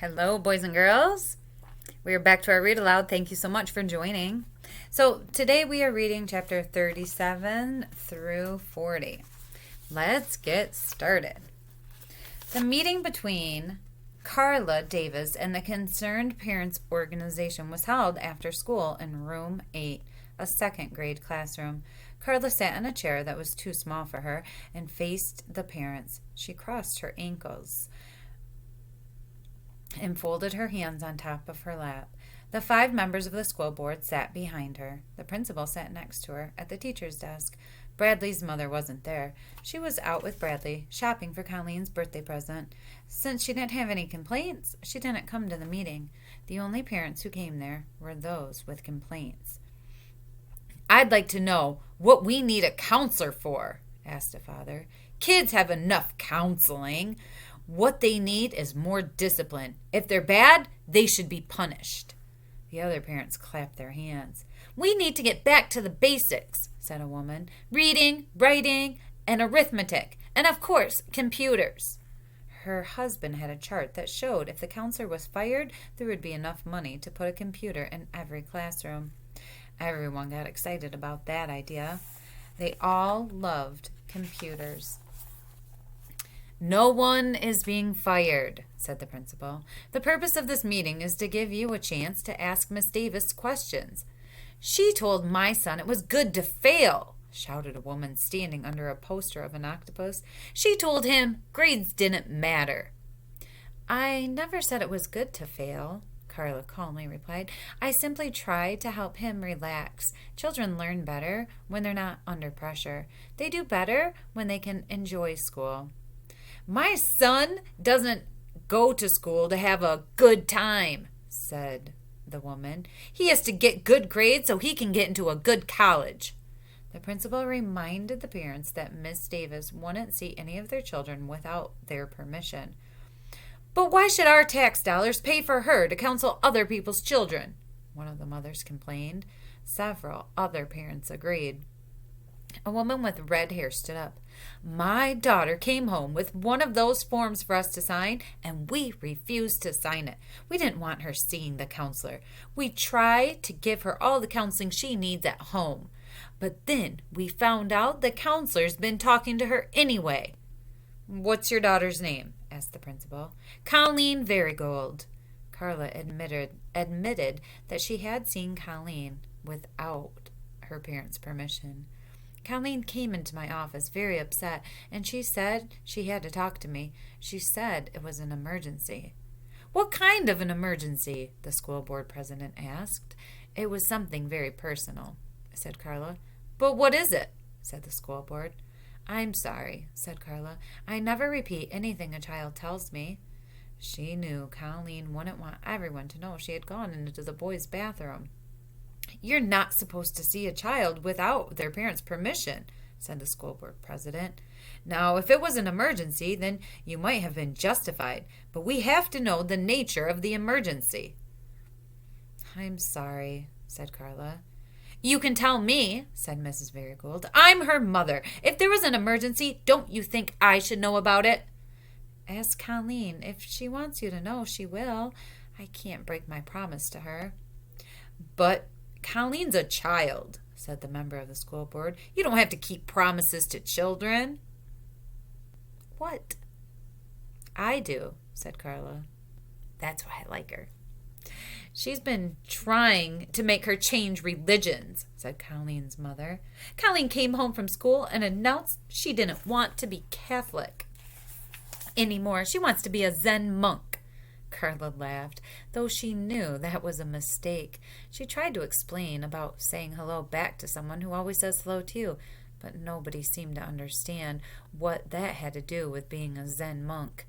Hello, boys and girls. We are back to our read aloud. Thank you so much for joining. So, today we are reading chapter 37 through 40. Let's get started. The meeting between Carla Davis and the Concerned Parents Organization was held after school in room 8, a second grade classroom. Carla sat in a chair that was too small for her and faced the parents. She crossed her ankles and folded her hands on top of her lap. The 5 members of the school board sat behind her. The principal sat next to her at the teacher's desk. Bradley's mother wasn't there. She was out with Bradley, shopping for Colleen's birthday present. Since she didn't have any complaints, she didn't come to the meeting. The only parents who came there were those with complaints. "I'd like to know what we need a counselor for," asked a father. "Kids have enough counseling. What they need is more discipline. If they're bad, they should be punished." The other parents clapped their hands. "We need to get back to the basics," said a woman. "Reading, writing, and arithmetic, and of course, computers." Her husband had a chart that showed if the counselor was fired, there would be enough money to put a computer in every classroom. Everyone got excited about that idea. They all loved computers. "No one is being fired," said the principal. "The purpose of this meeting is to give you a chance to ask Miss Davis questions." "She told my son it was good to fail," shouted a woman standing under a poster of an octopus. "She told him grades didn't matter." "I never said it was good to fail," Carla calmly replied. "I simply tried to help him relax. Children learn better when they're not under pressure. They do better when they can enjoy school." "My son doesn't go to school to have a good time," said the woman. "He has to get good grades so he can get into a good college." The principal reminded the parents that Miss Davis wouldn't see any of their children without their permission. "But why should our tax dollars pay for her to counsel other people's children?" one of the mothers complained. Several other parents agreed. A woman with red hair stood up. "My daughter came home with one of those forms for us to sign, and we refused to sign it. We didn't want her seeing the counselor. We tried to give her all the counseling she needs at home. But then we found out the counselor's been talking to her anyway." "What's your daughter's name?" asked the principal. "Colleen Varigold." Carla admitted that she had seen Colleen without her parents' permission. "Colleen came into my office very upset, and she said she had to talk to me. She said it was an emergency." "What kind of an emergency?" the school board president asked. "It was something very personal," said Carla. "But what is it?" said the school board. "I'm sorry," said Carla. "I never repeat anything a child tells me." She knew Colleen wouldn't want everyone to know she had gone into the boys' bathroom. "You're not supposed to see a child without their parents' permission," said the school board president. "Now, if it was an emergency, then you might have been justified, but we have to know the nature of the emergency." "I'm sorry," said Carla. "You can tell me," said Mrs. Varigold. "I'm her mother. If there was an emergency, don't you think I should know about it?" "Ask Colleen. If she wants you to know, she will. I can't break my promise to her." "But Colleen's a child," said the member of the school board. "You don't have to keep promises to children." "What?" "I do," said Carla. "That's why I like her." "She's been trying to make her change religions," said Colleen's mother. "Colleen came home from school and announced she didn't want to be Catholic anymore. She wants to be a Zen monk." Carla laughed, though she knew that was a mistake. She tried to explain about saying hello back to someone who always says hello to you, but nobody seemed to understand what that had to do with being a Zen monk.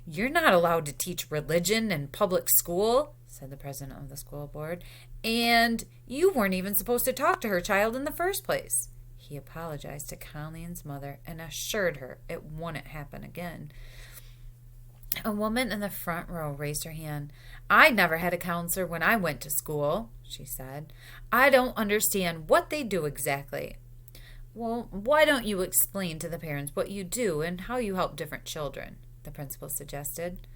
"You're not allowed to teach religion in public school," said the president of the school board, "and you weren't even supposed to talk to her child in the first place." He apologized to Colleen's mother and assured her it wouldn't happen again. A woman in the front row raised her hand. "I never had a counselor when I went to school," she said. "I don't understand what they do exactly." "Well, why don't you explain to the parents what you do and how you help different children?" the principal suggested.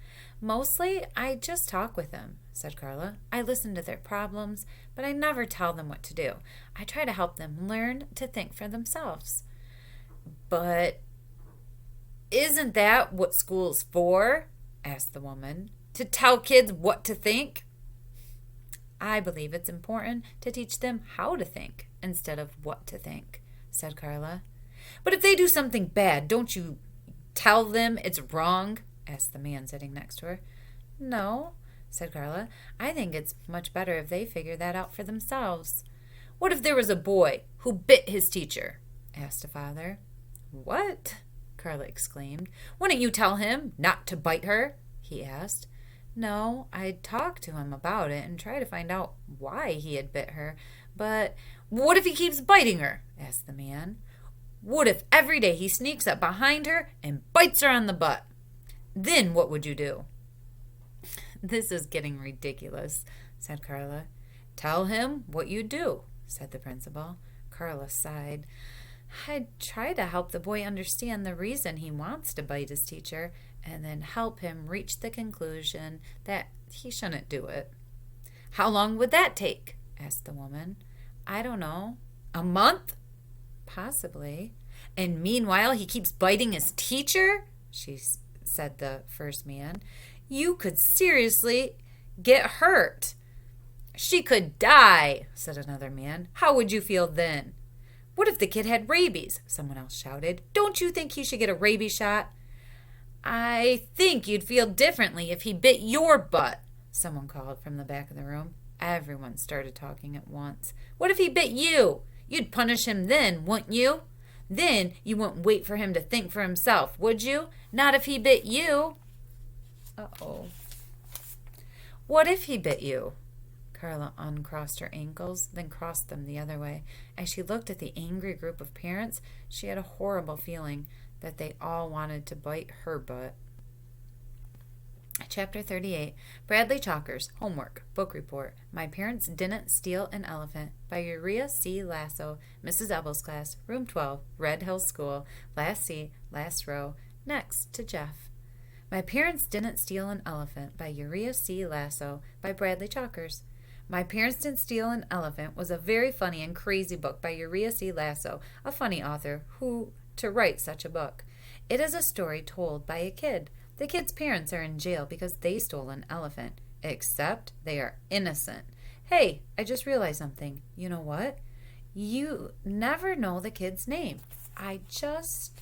Mostly, I just talk with them, said Carla. I listen to their problems, but I never tell them what to do. I try to help them learn to think for themselves. But isn't that what school's for? Asked the woman. To tell kids what to think? I believe it's important to teach them how to think instead of what to think, said Carla. But if they do something bad, don't you tell them it's wrong? Asked the man sitting next to her. No, said Carla. I think it's much better if they figure that out for themselves. What if there was a boy who bit his teacher? Asked a father. What? Carla exclaimed. Wouldn't you tell him not to bite her? He asked. No, I'd talk to him about it and try to find out why he had bit her. But what if he keeps biting her? Asked the man. What if every day he sneaks up behind her and bites her on the butt? Then what would you do? This is getting ridiculous, said Carla. Tell him what you do, said the principal. Carla sighed. I'd try to help the boy understand the reason he wants to bite his teacher and then help him reach the conclusion that he shouldn't do it. How long would that take? Asked the woman. I don't know. A month? Possibly. And meanwhile he keeps biting his teacher? Said the first man. You could seriously get hurt. She could die, said another man. How would you feel then? What if the kid had rabies? Someone else shouted. Don't you think he should get a rabies shot? I think you'd feel differently if he bit your butt, someone called from the back of the room. Everyone started talking at once. What if he bit you? You'd punish him then, wouldn't you? Then you wouldn't wait for him to think for himself, would you? Not if he bit you. Uh-oh. What if he bit you? Carla uncrossed her ankles, then crossed them the other way. As she looked at the angry group of parents, she had a horrible feeling that they all wanted to bite her butt. Chapter 38. Bradley Chalkers, Homework, Book Report. My Parents Didn't Steal an Elephant by Uriah C. Lasso, Mrs. Ebel's class, Room 12, Red Hill School. Last seat, last row, next to Jeff. My Parents Didn't Steal an Elephant by Uriah C. Lasso by Bradley Chalkers. My Parents Didn't Steal an Elephant was a very funny and crazy book by Uriah C. Lasso, a funny author who to write such a book. It is a story told by a kid. The kid's parents are in jail because they stole an elephant, except they are innocent. Hey, I just realized something. You know what? You never know the kid's name. I just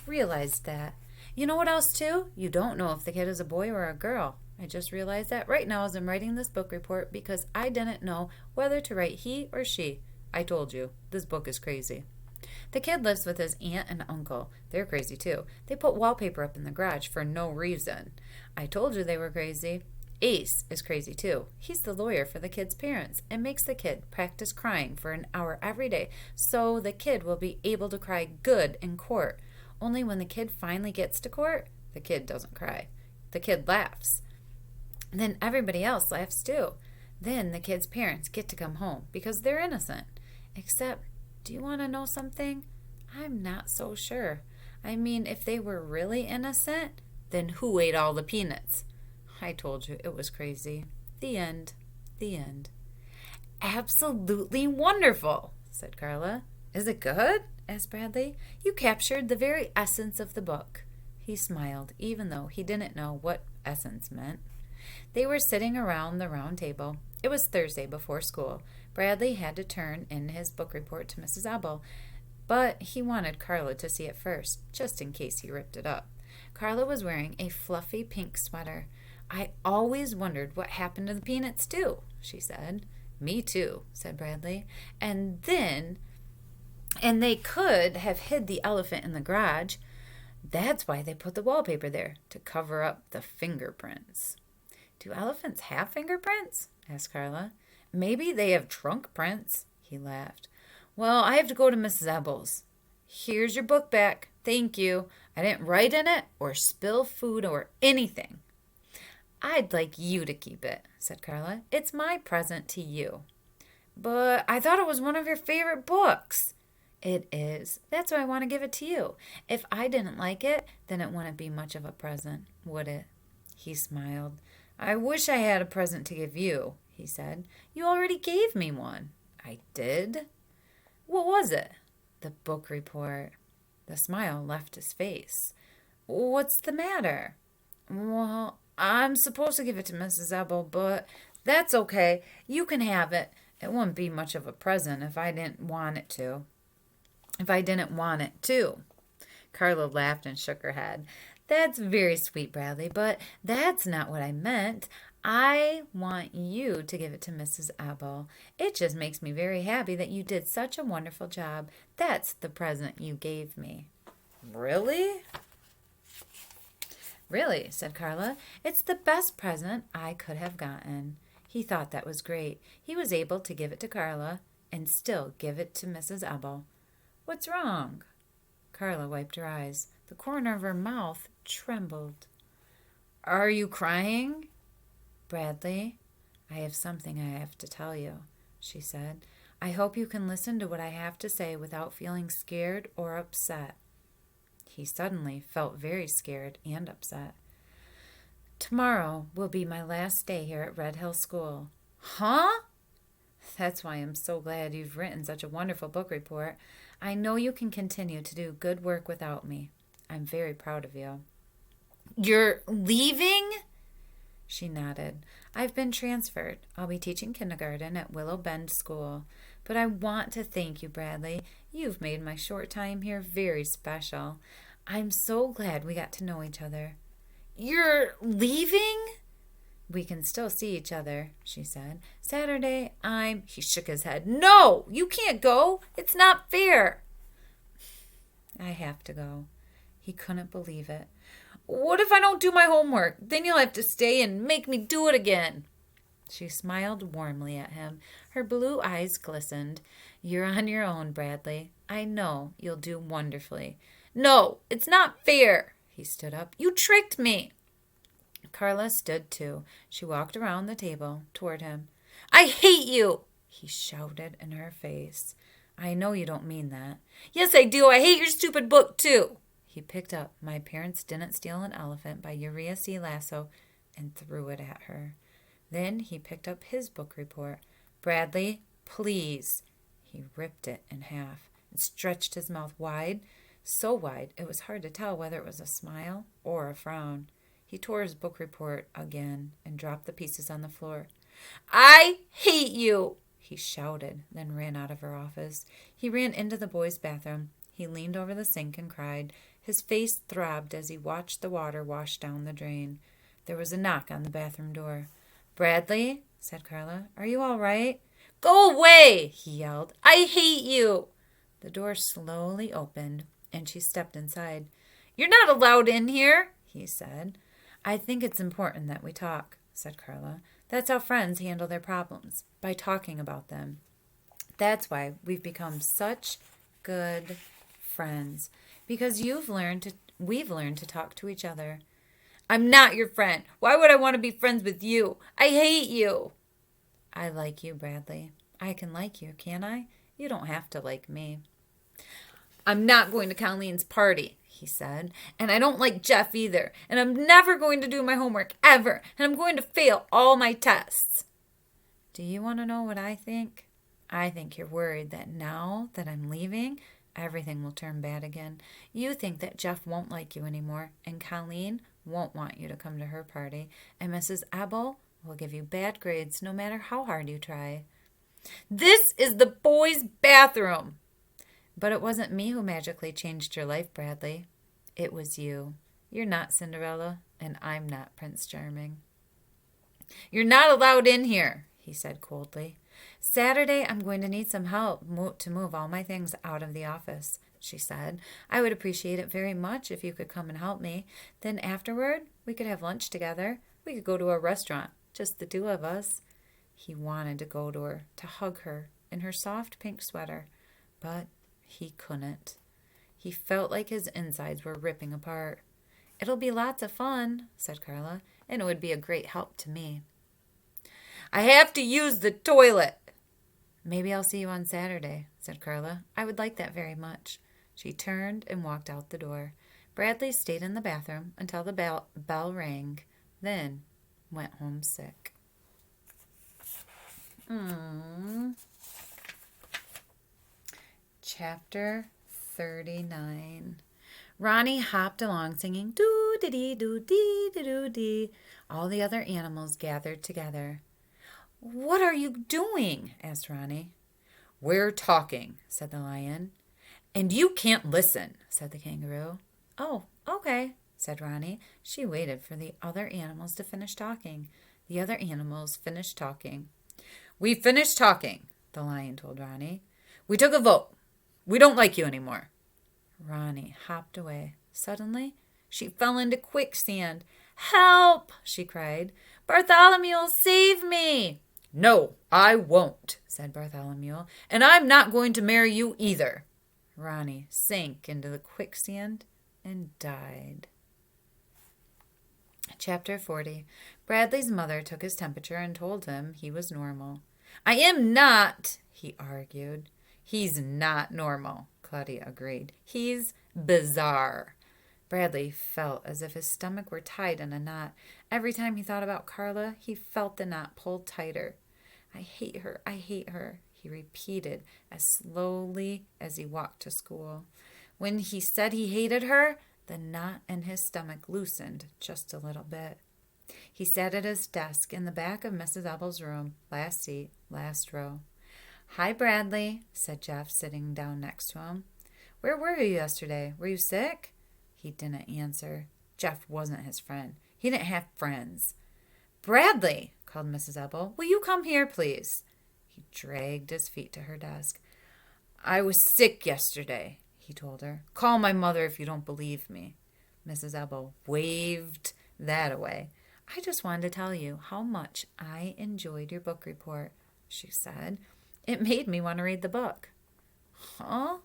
realized that. You know what else, too? You don't know if the kid is a boy or a girl. I just realized that right now as I'm writing this book report because I didn't know whether to write he or she. I told you, this book is crazy. The kid lives with his aunt and uncle. They're crazy too. They put wallpaper up in the garage for no reason. I told you they were crazy. Ace is crazy too. He's the lawyer for the kid's parents and makes the kid practice crying for an hour every day so the kid will be able to cry good in court. Only when the kid finally gets to court, the kid doesn't cry. The kid laughs. Then everybody else laughs too. Then the kid's parents get to come home because they're innocent. Except, do you want to know something? I'm not so sure. I mean, if they were really innocent, then who ate all the peanuts? I told you it was crazy. The end. The end. Absolutely wonderful, said Carla. Is it good? Asked Bradley. You captured the very essence of the book. He smiled, even though he didn't know what essence meant. They were sitting around the round table. It was Thursday before school. Bradley had to turn in his book report to Mrs. Ebel, but he wanted Carla to see it first, just in case he ripped it up. Carla was wearing a fluffy pink sweater. I always wondered what happened to the peanuts, too, she said. Me too, said Bradley. And they could have hid the elephant in the garage. That's why they put the wallpaper there, to cover up the fingerprints. Do elephants have fingerprints? Asked Carla. Maybe they have trunk prints, he laughed. Well, I have to go to Mrs. Ebel's. Here's your book back. Thank you. I didn't write in it or spill food or anything. I'd like you to keep it, said Carla. It's my present to you. But I thought it was one of your favorite books. It is. That's why I want to give it to you. If I didn't like it, then it wouldn't be much of a present, would it? He smiled. I wish I had a present to give you, he said. You already gave me one. I did? What was it? The book report. The smile left his face. What's the matter? Well, I'm supposed to give it to Mrs. Ebel, but that's okay. You can have it. It wouldn't be much of a present if I didn't want it to. If I didn't want it to. Carla laughed and shook her head. That's very sweet, Bradley, but that's not what I meant. I want you to give it to Mrs. Ebel. It just makes me very happy that you did such a wonderful job. That's the present you gave me. Really? Really, said Carla. It's the best present I could have gotten. He thought that was great. He was able to give it to Carla and still give it to Mrs. Ebel. What's wrong? Carla wiped her eyes. The corner of her mouth trembled. Are you crying? Bradley, I have something I have to tell you, she said. I hope you can listen to what I have to say without feeling scared or upset. He suddenly felt very scared and upset. Tomorrow will be my last day here at Red Hill School. Huh? That's why I'm so glad you've written such a wonderful book report. I know you can continue to do good work without me. I'm very proud of you. You're leaving? She nodded. I've been transferred. I'll be teaching kindergarten at Willow Bend School. But I want to thank you, Bradley. You've made my short time here very special. I'm so glad we got to know each other. You're leaving? We can still see each other, she said. Saturday, He shook his head. No, you can't go. It's not fair. I have to go. He couldn't believe it. What if I don't do my homework? Then you'll have to stay and make me do it again. She smiled warmly at him. Her blue eyes glistened. You're on your own, Bradley. I know you'll do wonderfully. No, it's not fair. He stood up. You tricked me. Carla stood too. She walked around the table toward him. I hate you, he shouted in her face. I know you don't mean that. Yes, I do. I hate your stupid book too. He picked up My Parents Didn't Steal an Elephant by Uriah C. Lasso and threw it at her. Then he picked up his book report. Bradley, please. He ripped it in half and stretched his mouth wide, so wide it was hard to tell whether it was a smile or a frown. He tore his book report again and dropped the pieces on the floor. I hate you, he shouted, then ran out of her office. He ran into the boys' bathroom. He leaned over the sink and cried. His face throbbed as he watched the water wash down the drain. There was a knock on the bathroom door. Bradley, said Carla, are you all right? Go away, he yelled. I hate you. The door slowly opened, and she stepped inside. You're not allowed in here, he said. I think it's important that we talk, said Carla. That's how friends handle their problems, by talking about them. That's why we've become such good friends, because we've learned to talk to each other. I'm not your friend. Why would I want to be friends with you? I hate you. I like you, Bradley. I can like you, can't I? You don't have to like me. I'm not going to Colleen's party, he said, and I don't like Jeff either, and I'm never going to do my homework ever, and I'm going to fail all my tests. Do you want to know what I think? I think you're worried that now that I'm leaving, everything will turn bad again. You think that Jeff won't like you anymore, and Colleen won't want you to come to her party, and Mrs. Ebel will give you bad grades no matter how hard you try. This is the boys' bathroom. But it wasn't me who magically changed your life, Bradley. It was you. You're not Cinderella, and I'm not Prince Charming. You're not allowed in here, he said coldly. Saturday, I'm going to need some help to move all my things out of the office, she said. I would appreciate it very much if you could come and help me. Then afterward, we could have lunch together. We could go to a restaurant, just the two of us. He wanted to go to her, to hug her in her soft pink sweater, but he couldn't. He felt like his insides were ripping apart. It'll be lots of fun, said Carla, and it would be a great help to me. I have to use the toilet. Maybe I'll see you on Saturday, said Carla. I would like that very much. She turned and walked out the door. Bradley stayed in the bathroom until the bell rang, then went home sick. Chapter 39. Ronnie hopped along singing doo-dee-dee-doo-dee-dee-doo-dee. All the other animals gathered together. What are you doing? Asked Ronnie. We're talking, said the lion. And you can't listen, said the kangaroo. Oh, okay, said Ronnie. She waited for the other animals to finish talking. The other animals finished talking. We finished talking, the lion told Ronnie. We took a vote. We don't like you anymore. Ronnie hopped away. Suddenly, she fell into quicksand. Help! She cried. Bartholomew, save me! No, I won't, said Bartholomew, and I'm not going to marry you either. Ronnie sank into the quicksand and died. Chapter 40. Bradley's mother took his temperature and told him he was normal. I am not, he argued. He's not normal, Claudia agreed. He's bizarre. Bradley felt as if his stomach were tied in a knot. Every time he thought about Carla, he felt the knot pulled tighter. I hate her, he repeated as slowly as he walked to school. When he said he hated her, the knot in his stomach loosened just a little bit. He sat at his desk in the back of Mrs. Ebble's room, last seat, last row. Hi, Bradley, said Jeff, sitting down next to him. Where were you yesterday? Were you sick? He didn't answer. Jeff wasn't his friend. He didn't have friends. Bradley, called Mrs. Ebble, will you come here, please? He dragged his feet to her desk. I was sick yesterday, he told her. Call my mother if you don't believe me. Mrs. Ebble waved that away. I just wanted to tell you how much I enjoyed your book report, she said. It made me want to read the book. Huh?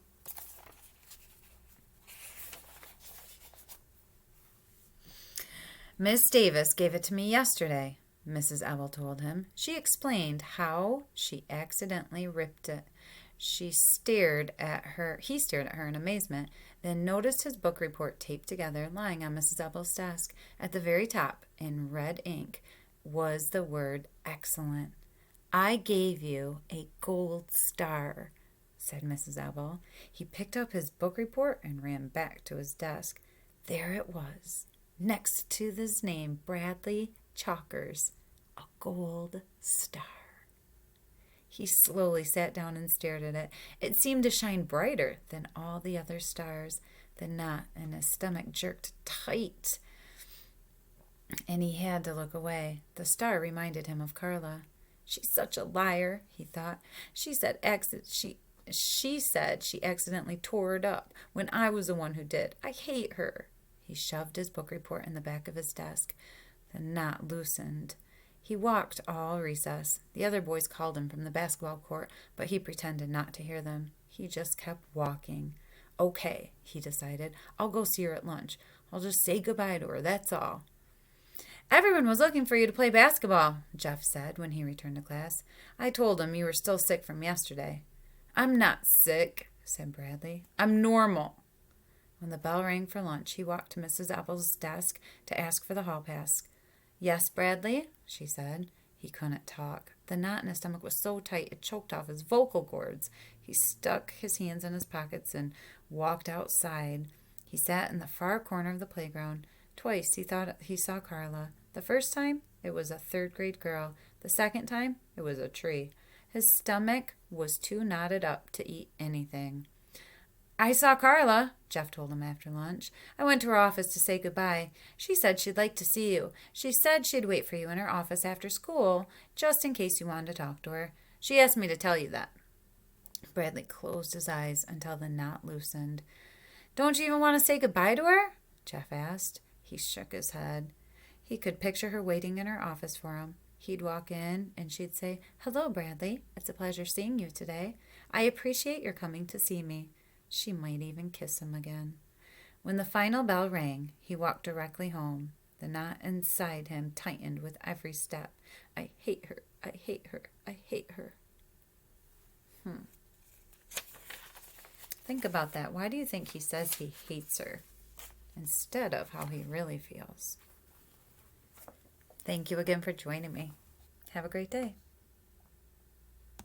Miss Davis gave it to me yesterday, Mrs. Ebble told him. She explained how she accidentally ripped it. He stared at her in amazement, then noticed his book report taped together, lying on Mrs. Ebble's desk. At the very top, in red ink, was the word excellent. I gave you a gold star, said Mrs. Ebble. He picked up his book report and ran back to his desk. There it was, next to his name, Bradley Chalkers, a gold star. He slowly sat down and stared at it. It seemed to shine brighter than all the other stars. The knot in his stomach jerked tight, and he had to look away. The star reminded him of Carla. She's such a liar, he thought. She said she accidentally tore it up when I was the one who did. I hate her. He shoved his book report in the back of his desk. The knot loosened. He walked all recess. The other boys called him from the basketball court, but he pretended not to hear them. He just kept walking. Okay, he decided. I'll go see her at lunch. I'll just say goodbye to her, that's all. Everyone was looking for you to play basketball, Jeff said when he returned to class. I told them you were still sick from yesterday. I'm not sick, said Bradley. I'm normal. When the bell rang for lunch, he walked to Mrs. Ebble's desk to ask for the hall pass. Yes, Bradley, she said. He couldn't talk. The knot in his stomach was so tight it choked off his vocal cords. He stuck his hands in his pockets and walked outside. He sat in the far corner of the playground. Twice he thought he saw Carla. The first time, it was a third-grade girl. The second time, it was a tree. His stomach was too knotted up to eat anything. I saw Carla, Jeff told him after lunch. I went to her office to say goodbye. She said she'd like to see you. She said she'd wait for you in her office after school, just in case you wanted to talk to her. She asked me to tell you that. Bradley closed his eyes until the knot loosened. Don't you even want to say goodbye to her? Jeff asked. He shook his head. He could picture her waiting in her office for him. He'd walk in and she'd say, Hello, Bradley. It's a pleasure seeing you today. I appreciate your coming to see me. She might even kiss him again. When the final bell rang, he walked directly home. The knot inside him tightened with every step. I hate her. I hate her. I hate her. Think about that. Why do you think he says he hates her instead of how he really feels? Thank you again for joining me. Have a great day.